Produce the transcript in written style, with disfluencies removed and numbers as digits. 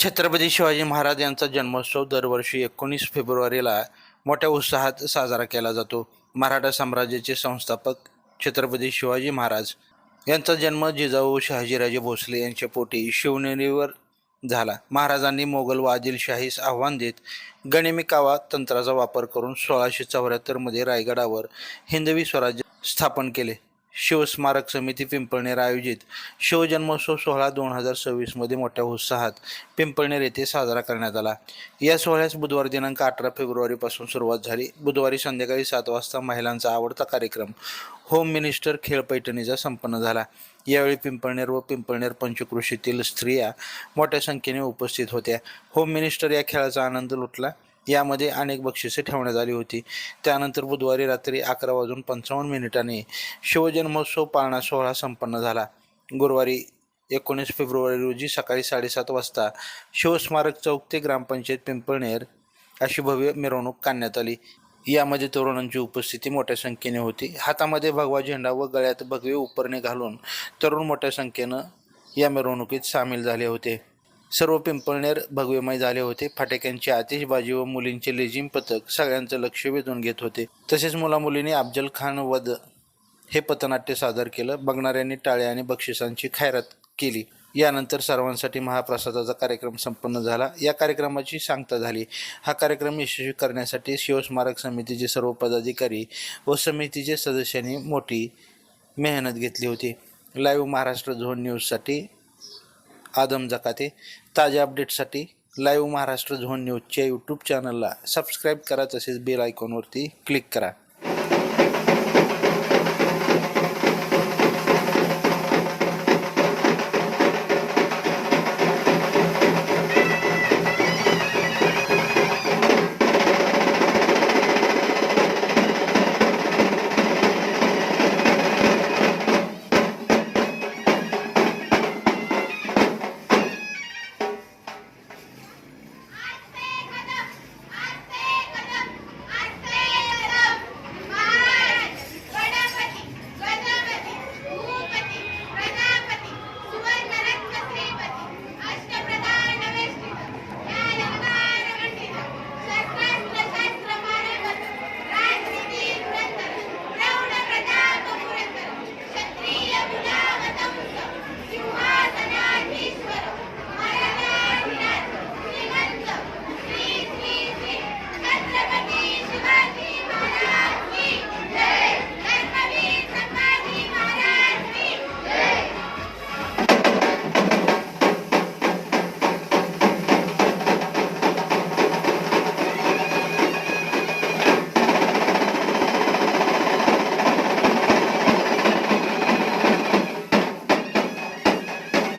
छत्रपती शिवाजी महाराज यांचा जन्मोत्सव दरवर्षी 19 फेब्रुवारीला मोठ्या उत्साहात साजरा केला जातो. मराठा साम्राज्याचे संस्थापक छत्रपती शिवाजी महाराज यांचा जन्म जिजाऊ शहाजीराजे भोसले यांच्या पोटी शिवनेरीवर झाला. महाराजांनी मोगल व आदिलशाहीस आव्हान देत गनिमी कावा तंत्राचा वापर करून 1674 मध्ये रायगडावर हिंदवी स्वराज्य स्थापन केले. शिवस्मारक समिती पिंपळनेर आयोजित शिवजन्मोत्सव सोहळा 2026 मध्ये मोठ्या उत्साहात पिंपळनेर येथे साजरा करण्यात आला. या सोहळ्यास बुधवार दिनांक 18 फेब्रुवारीपासून सुरुवात झाली. बुधवारी संध्याकाळी 7 वाजता महिलांचा आवडता कार्यक्रम होम मिनिस्टर खेळ पैठणीचा संपन्न झाला. यावेळी पिंपळनेर व पिंपळनेर पंचक्रोशीतील स्त्रिया मोठ्या संख्येने उपस्थित होत्या. होम मिनिस्टर या खेळाचा आनंद लुटला. यामध्ये अनेक बक्षिसे ठेवण्यात आली होती. त्यानंतर बुधवारी रात्री 11:55 शिवजन्मोत्सव पाळणा सोहळा संपन्न झाला. गुरुवारी 19 फेब्रुवारी रोजी सकाळी 7:30 वाजता शिवस्मारक चौक ते ग्रामपंचायत पिंपळनेर अशी भव्य मिरवणूक काढण्यात आली. यामध्ये तरुणांची उपस्थिती मोठ्या संख्येने होती. हातामध्ये भगवा झेंडा व गळ्यात भगवे उपरणे घालून तरुण मोठ्या संख्येनं या मिरवणुकीत सामील झाले होते. सर्व पिंपळनेर भगवेमय झाले होते. फटाक्यांची आतिषबाजी व मुलींचे लेझिम पथक सगळ्यांचं लक्ष वेधून घेत होते. तसेच मुलामुलींनी अफजल खान वध हे पथनाट्य सादर केलं. बघणाऱ्यांनी टाळ्या आणि बक्षिसांची खैरात केली. यानंतर सर्वांसाठी महाप्रसादाचा कार्यक्रम संपन्न झाला. या कार्यक्रमाची सांगता झाली. हा कार्यक्रम यशस्वी करण्यासाठी शिवस्मारक समितीचे सर्व पदाधिकारी व समितीचे सदस्यांनी मोठी मेहनत घेतली होती. लाईव्ह महाराष्ट्र झोन न्यूजसाठी आदम जकाते. ताज्या अपडेट्ससाठी लाईव्ह महाराष्ट्र झोन न्यूजच्या यूट्यूब चॅनलला सबस्क्राईब करा. तसेच बेल आयकॉनवरती क्लिक करा.